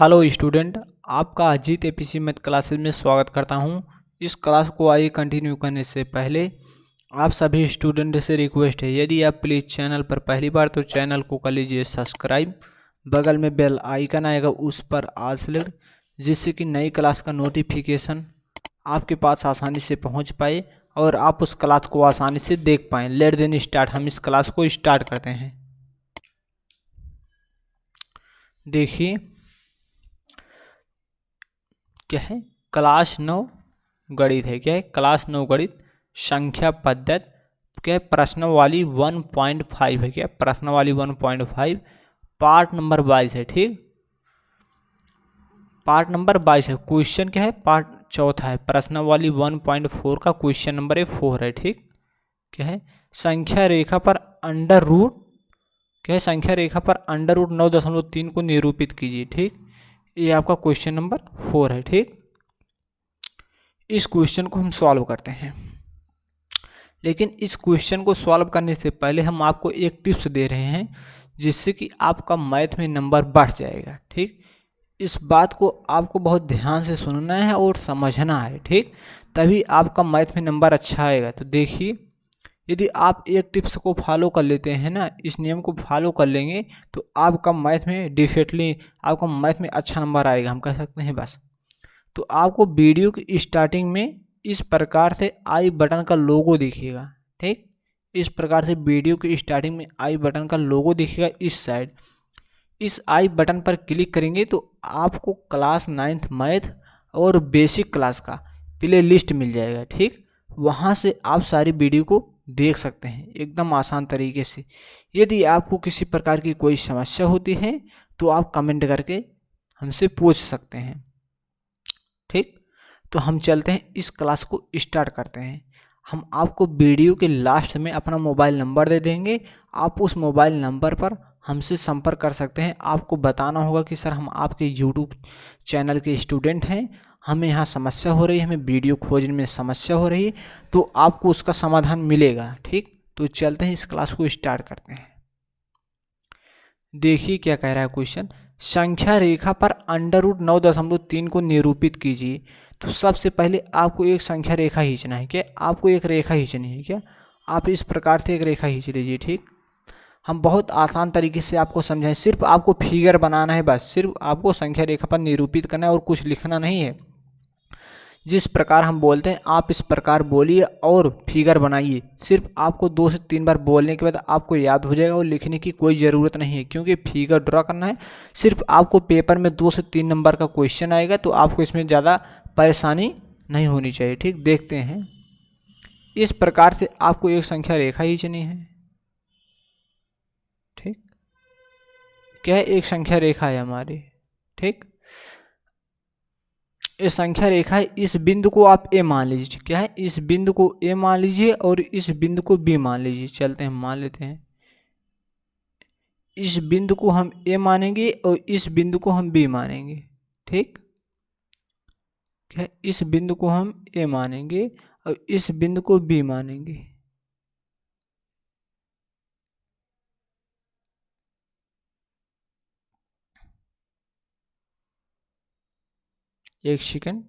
Hello student, आपका Ajit APC math classes में स्वागत करता हूं। इस क्लास को आगे कंटिन्यू करने से पहले आप सभी स्टूडेंट से रिक्वेस्ट है, यदि आप प्लीज़ चैनल पर पहली बार तो चैनल को कर लीजिए सब्सक्राइब। बगल में बेल आइकन आएगा, उस पर ऑल सेलेक्ट, जिससे कि नई क्लास का नोटिफिकेशन आपके पास आसानी से पहुँच पाए और आप उस क्लास को आसानी से देख पाएँ। लेट देन स्टार्ट, हम इस क्लास को स्टार्ट करते हैं। देखिए क्या है, क्लास 9 गणित है। क्या है, क्लास 9 गणित संख्या पद्धति। क्या है, प्रश्नावली 1.5 है। क्या, प्रश्नावली 1.5 पार्ट नंबर 22 है। ठीक, पार्ट नंबर 22 है। क्वेश्चन क्या है, पार्ट चौथा है। प्रश्नावली 1.4 का क्वेश्चन नंबर है 4 है। ठीक, क्या है, संख्या रेखा पर अंडर रूट, क्या है, संख्या रेखा पर अंडर रूट 9.3 को निरूपित कीजिए। ठीक, ये आपका क्वेश्चन नंबर 4 है। ठीक, इस क्वेश्चन को हम सॉल्व करते हैं, लेकिन इस क्वेश्चन को सॉल्व करने से पहले हम आपको एक टिप्स दे रहे हैं, जिससे कि आपका मैथ में नंबर बढ़ जाएगा। ठीक, इस बात को आपको बहुत ध्यान से सुनना है और समझना है। ठीक, तभी आपका मैथ में नंबर अच्छा आएगा। तो देखिए, यदि आप एक टिप्स को फॉलो कर लेते हैं ना, इस नियम को फॉलो कर लेंगे, तो आपका मैथ में डेफिनेटली आपका मैथ में अच्छा नंबर आएगा, हम कह सकते हैं बस। तो आपको वीडियो की स्टार्टिंग में इस प्रकार से आई बटन का लोगो दिखेगा। ठीक, इस प्रकार से वीडियो की स्टार्टिंग में आई बटन का लोगो दिखेगा इस साइड। इस आई बटन पर क्लिक करेंगे तो आपको क्लास 9th मैथ और बेसिक क्लास का प्ले लिस्ट मिल जाएगा। ठीक, वहाँ से आप सारी वीडियो को देख सकते हैं एकदम आसान तरीके से। यदि आपको किसी प्रकार की कोई समस्या होती है तो आप कमेंट करके हमसे पूछ सकते हैं। ठीक, तो हम चलते हैं, इस क्लास को स्टार्ट करते हैं। हम आपको वीडियो के लास्ट में अपना मोबाइल नंबर दे देंगे, आप उस मोबाइल नंबर पर हमसे संपर्क कर सकते हैं। आपको बताना होगा कि सर हम आपके यूट्यूब चैनल के स्टूडेंट हैं, हमें यहाँ समस्या हो रही है, हमें वीडियो खोजने में समस्या हो रही है, तो आपको उसका समाधान मिलेगा। ठीक, तो चलते हैं, इस क्लास को स्टार्ट करते हैं। देखिए क्या कह रहा है क्वेश्चन, संख्या रेखा पर अंडर रूट 9.3 को निरूपित कीजिए। तो सबसे पहले आपको एक संख्या रेखा खींचना है। क्या, आपको एक रेखा खींचनी है। क्या, आप इस प्रकार से एक रेखा खींच लीजिए। ठीक, हम बहुत आसान तरीके से आपको समझाएं, सिर्फ आपको फिगर बनाना है बस, सिर्फ आपको संख्या रेखा पर निरूपित करना है और कुछ लिखना नहीं है। जिस प्रकार हम बोलते हैं आप इस प्रकार बोलिए और फिगर बनाइए। सिर्फ आपको 2 से 3 बार बोलने के बाद आपको याद हो जाएगा और लिखने की कोई ज़रूरत नहीं है, क्योंकि फिगर ड्रा करना है। सिर्फ आपको पेपर में 2 से 3 नंबर का क्वेश्चन आएगा, तो आपको इसमें ज़्यादा परेशानी नहीं होनी चाहिए। ठीक, देखते हैं, इस प्रकार से आपको एक संख्या रेखा खींचनी है। ठीक, क्या है, एक संख्या रेखा है हमारी। ठीक, ये संख्या रेखा है, इस बिंदु को आप ए मान लीजिए। क्या है, इस बिंदु को ए मान लीजिए और इस बिंदु को बी मान लीजिए। चलते हैं, मान लेते हैं, इस बिंदु को हम ए मानेंगे और इस बिंदु को हम बी मानेंगे। ठीक, क्या, इस बिंदु को हम ए मानेंगे और इस बिंदु को बी मानेंगे। एक सेकंड,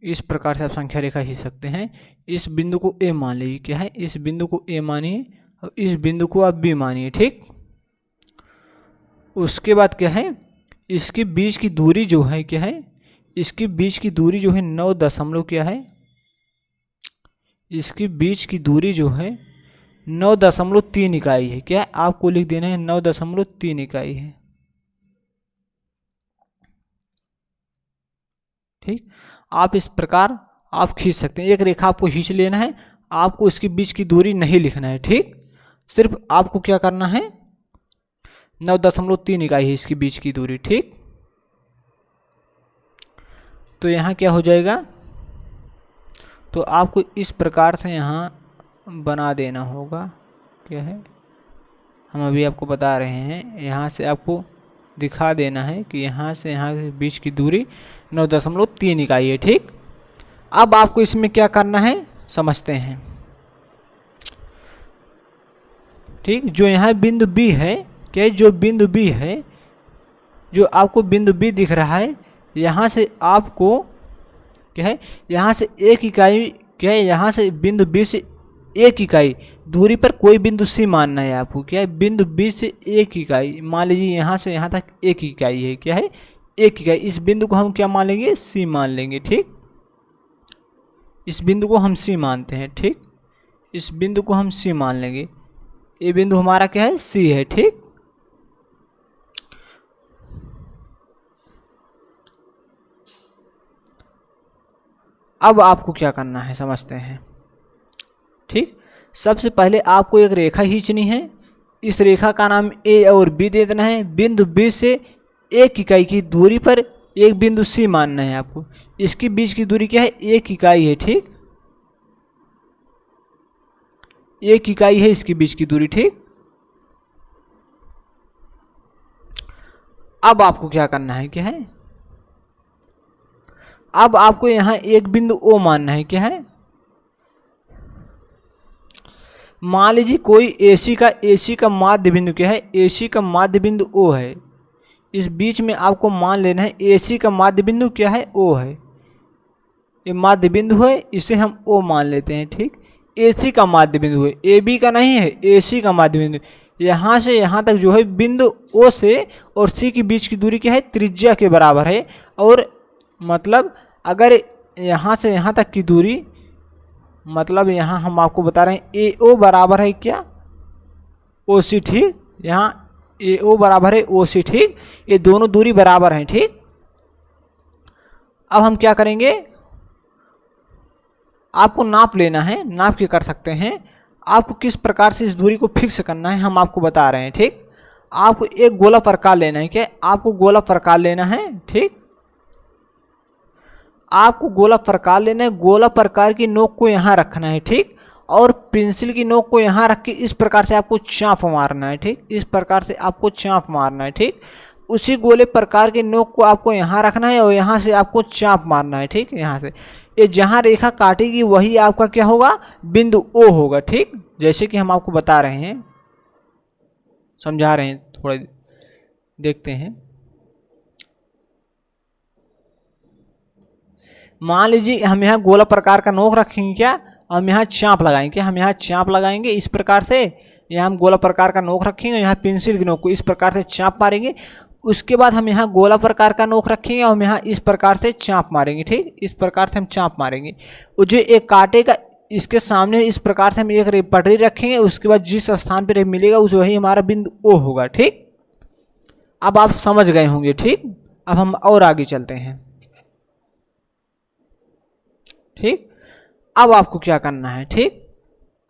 इस प्रकार से आप संख्या रेखा खींच सकते हैं। इस बिंदु को ए मान लीजिए। क्या है, इस बिंदु को ए मानिए और इस बिंदु को आप बी मानिए। ठीक, उसके बाद क्या है, इसके बीच की दूरी जो है, क्या है, इसके बीच की दूरी जो है 9 दशमलव, क्या है, इसके बीच की दूरी जो है 9.3 इकाई है। क्या, आपको लिख देना है 9.3 इकाई है। ठीक, आप इस प्रकार आप खींच सकते हैं। एक रेखा आपको खींच लेना है, आपको इसके बीच की दूरी नहीं लिखना है। ठीक, सिर्फ आपको क्या करना है, 9.3 इकाई है इसके बीच की दूरी। ठीक, तो यहाँ क्या हो जाएगा, तो आपको इस प्रकार से यहाँ बना देना होगा। क्या है, हम अभी आपको बता रहे हैं, यहाँ से आपको दिखा देना है कि यहाँ से यहाँ के बीच की दूरी 9.3 इकाई है। ठीक, अब आपको इसमें क्या करना है समझते हैं। ठीक। जो यहाँ बिंदु बी है, क्या है, जो बिंदु बी है, जो आपको बिंदु बी दिख रहा है, यहाँ से आपको क्या है, यहाँ से एक इकाई, क्या है, यहाँ से बिंदु बी से एक इकाई दूरी पर कोई बिंदु सी मानना है आपको। क्या है, बिंदु बी से एक इकाई, मान लीजिए यहाँ से यहाँ तक एक इकाई है, क्या है, एक इकाई। इस बिंदु को हम क्या मान लेंगे, सी मान लेंगे। ठीक, इस बिंदु को हम सी मानते हैं। ठीक, इस बिंदु को हम सी मान लेंगे। ये बिंदु हमारा क्या है, सी है। ठीक, अब आपको क्या करना है समझते हैं। ठीक, सबसे पहले आपको एक रेखा खींचनी है। इस रेखा का नाम ए और बी दे देना है। बिंदु बी से एक इकाई की दूरी पर एक बिंदु सी मानना है आपको। इसके बीच की दूरी क्या है, एक इकाई है। ठीक, एक इकाई है इसके बीच की दूरी। ठीक, अब आपको क्या करना है, क्या है, अब आपको यहाँ एक बिंदु ओ मानना है। क्या है, मान लीजिए कोई एसी का माध्य बिंदु क्या है, एसी का माध्य बिंदु ओ है। इस बीच में आपको मान लेना है एसी का माध्य बिंदु क्या है, ओ है। ये माध्य बिंदु है, इसे हम ओ मान लेते हैं। ठीक, एसी का माध्य बिंदु है, ए बी का नहीं है, एसी का माध्य बिंदु। यहाँ से यहाँ तक जो है बिंदु ओ से और सी के बीच की दूरी क्या है, त्रिज्या के बराबर है। और मतलब अगर यहाँ से यहाँ तक की दूरी, मतलब यहाँ हम आपको बता रहे हैं ए ओ बराबर है क्या, ओ सी। ठीक, यहाँ ए ओ बराबर है ओ सी। ठीक, ये दोनों दूरी बराबर हैं। ठीक, अब हम क्या करेंगे, आपको नाप लेना है। नाप के कर सकते हैं। आपको किस प्रकार से इस दूरी को फिक्स करना है हम आपको बता रहे हैं। ठीक, आपको एक गोला प्रकार लेना है। क्या, आपको गोला प्रकार लेना है। ठीक, आपको गोला प्रकार लेना है। गोला प्रकार की नोक को यहाँ रखना है। ठीक, और पेंसिल की नोक को यहाँ रख के इस प्रकार से आपको चाप मारना है। ठीक, इस प्रकार से आपको चाप मारना है। ठीक, उसी गोले प्रकार के नोक को आपको यहाँ रखना है और यहाँ से आपको चाप मारना है। ठीक, यहाँ से ये जहाँ रेखा काटेगी वही आपका क्या होगा, बिंदु ओ होगा। ठीक, जैसे कि हम आपको बता रहे हैं, समझा रहे हैं, थोड़ा देखते हैं। मान लीजिए हम यहाँ गोला प्रकार का नोक रखेंगे, क्या हम यहाँ चाप लगाएंगे, क्या हम यहाँ चाप लगाएंगे इस प्रकार से। यहाँ हम गोला प्रकार का नोक रखेंगे, यहाँ पेंसिल की नोक को इस प्रकार से चाप मारेंगे। उसके बाद हम यहाँ गोला प्रकार का नोक रखेंगे और हम यहाँ इस प्रकार से चाप मारेंगे। ठीक, इस प्रकार से हम चाप मारेंगे। और जो एक काटेगा इसके सामने इस प्रकार से हम एक पटरी रखेंगे। उसके बाद जिस स्थान पर मिलेगा उस वही हमारा बिंदु ओ होगा। ठीक, अब आप समझ गए होंगे। ठीक, अब हम और आगे चलते हैं। ठीक, अब आपको क्या करना है। ठीक,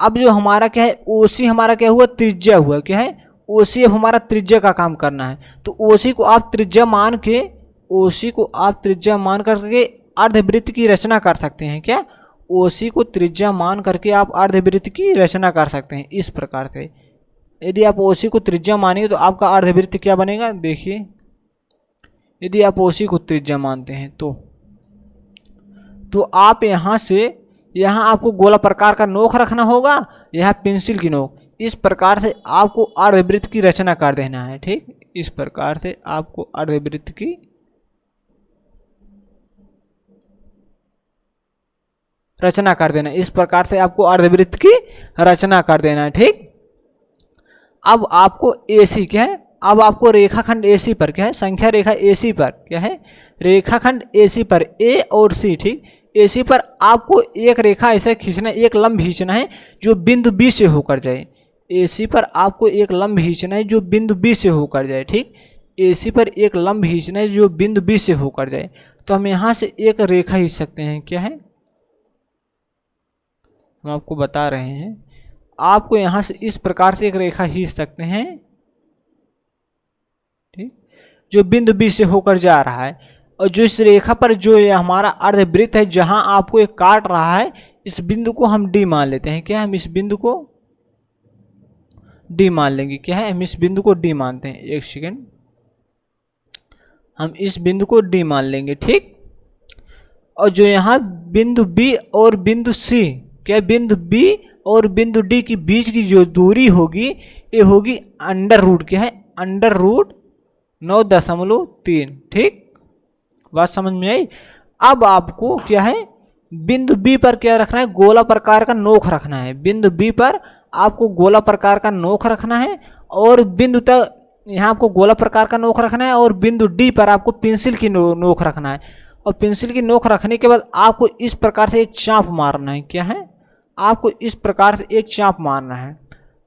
अब जो हमारा क्या है, ओसी हमारा क्या हुआ, त्रिज्या हुआ। क्या है, ओसी अब हमारा त्रिज्या का काम करना है। तो ओसी को आप त्रिज्या मान के, ओसी को आप त्रिज्या मान करके अर्धवृत्त की रचना कर सकते हैं। क्या, ओसी को त्रिज्या मान करके आप अर्धवृत्त की रचना कर सकते हैं इस प्रकार से। यदि आप ओसी को त्रिज्या मानेंगे तो आपका अर्धवृत्त क्या बनेगा, देखिए। यदि आप ओसी को त्रिज्या मानते हैं तो आप यहाँ से यहाँ आपको गोला प्रकार का नोक रखना होगा, यहाँ पेंसिल की नोक। इस प्रकार से आपको अर्धवृत्त की रचना कर देना है। ठीक, इस प्रकार से आपको अर्धवृत्त की रचना कर देना है। इस प्रकार से आपको अर्धवृत्त की रचना कर देना है। ठीक, अब आपको एसी क्या है, अब आपको रेखाखंड एसी पर क्या है, संख्या रेखा एसी पर क्या है, रेखाखंड एसी पर ए और सी। ठीक, एसी पर आपको एक रेखा ऐसे खींचना, एक लंब खींचना है जो बिंदु बी से होकर जाए। एसी पर आपको एक लंब खींचना है जो बिंदु बी से होकर जाए। ठीक, एसी पर एक लंब खींचना है जो बिंदु बी से होकर जाए। तो हम यहाँ से एक रेखा खींच सकते हैं। क्या है, हम आपको बता रहे हैं, आपको यहाँ से इस प्रकार से एक रेखा खींच सकते हैं। ठीक, जो बिंदु बी से होकर जा रहा है। और जो इस रेखा पर जो ये हमारा अर्धवृत्त है जहां आपको एक काट रहा है, इस बिंदु को हम डी मान लेते हैं। क्या, हम इस बिंदु को डी मान लेंगे। क्या है, हम इस बिंदु को डी मानते हैं। एक सेकेंड, हम इस बिंदु को डी मान लेंगे। ठीक, और जो यहाँ बिंदु बी और बिंदु सी क्या बिंदु बी और बिंदु डी के बीच की जो दूरी होगी ये होगी अंडर रूट क्या है, अंडर रूट 9.3। ठीक, बात समझ में आई। अब आपको क्या है बिंदु बी पर क्या रखना है, गोला प्रकार का नोक रखना है। बिंदु बी पर आपको गोला प्रकार का नोक रखना है और बिंदु तक यहाँ आपको गोला प्रकार का नोक रखना है और बिंदु डी पर आपको पेंसिल की नोक रखना है। और पेंसिल की नोक रखने के बाद आपको इस प्रकार से एक चाप मारना है। क्या है, आपको इस प्रकार से एक चाप मारना है।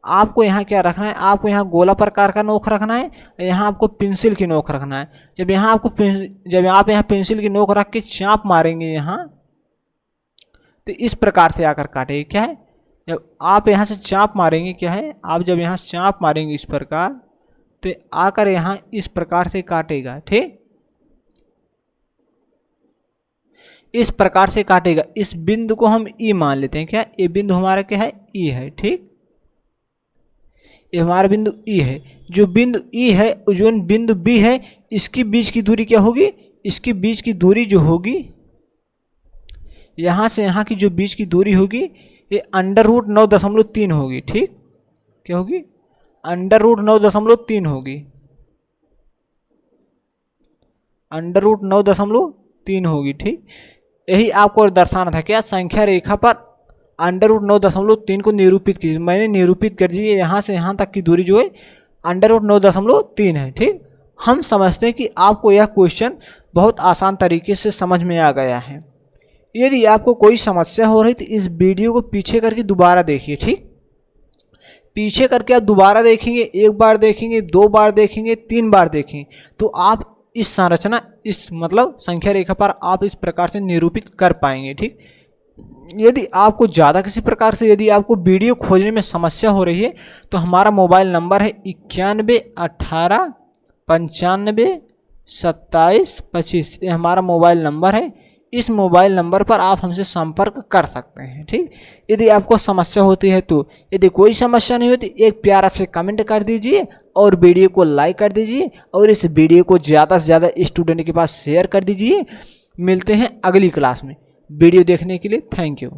आपको यहाँ क्या रखना है, आपको यहाँ गोला प्रकार का नोक रखना है, यहाँ आपको पेंसिल की नोक रखना है। जब आप यहाँ पेंसिल की नोक रख के चाप मारेंगे यहाँ, तो इस प्रकार से आकर काटेगी। क्या है, जब आप यहाँ से चाप मारेंगे, क्या है, आप जब यहाँ चाप मारेंगे इस प्रकार, तो आकर यहाँ इस प्रकार से काटेगा। ठीक, इस प्रकार से काटेगा। इस बिंदु को हम ई मान लेते हैं। क्या, ये बिंदु हमारा क्या है, ई है। ठीक, ये हमारा बिंदु ई है। जो बिंदु ई है, जो बिंदु बी है, इसकी बीच की दूरी क्या होगी, इसकी बीच की दूरी जो होगी, यहाँ से यहाँ की जो बीच की दूरी होगी, ये अंडर रूट 9.3 होगी। ठीक, क्या होगी, अंडर रूट 9.3 होगी, अंडर रूट 9.3 होगी। ठीक, यही आपको दर्शाना था। क्या, संख्या रेखा पर अंडर रूट 9.3 को निरूपित कीजिए। मैंने निरूपित कर दिए, यहाँ से यहाँ तक की दूरी जो है अंडर रूट 9.3 है। ठीक, हम समझते हैं कि आपको यह क्वेश्चन बहुत आसान तरीके से समझ में आ गया है। यदि आपको कोई समस्या हो रही तो इस वीडियो को पीछे करके दोबारा देखिए। ठीक, पीछे करके आप दोबारा देखेंगे, एक बार देखेंगे, 2 बार देखेंगे, 3 बार देखेंगे, तो आप इस संरचना, इस मतलब संख्या रेखा पर आप इस प्रकार से निरूपित कर पाएंगे। ठीक, यदि आपको ज़्यादा किसी प्रकार से यदि आपको वीडियो खोजने में समस्या हो रही है तो हमारा मोबाइल नंबर है 91 18 95 27 25। ये हमारा मोबाइल नंबर है। इस मोबाइल नंबर पर आप हमसे संपर्क कर सकते हैं। ठीक, यदि आपको समस्या होती है तो, यदि कोई समस्या नहीं होती, एक प्यारा से कमेंट कर दीजिए और वीडियो को लाइक कर दीजिए और इस वीडियो को ज़्यादा से ज़्यादा स्टूडेंट के पास शेयर कर दीजिए। मिलते हैं अगली क्लास में। वीडियो देखने के लिए थैंक यू।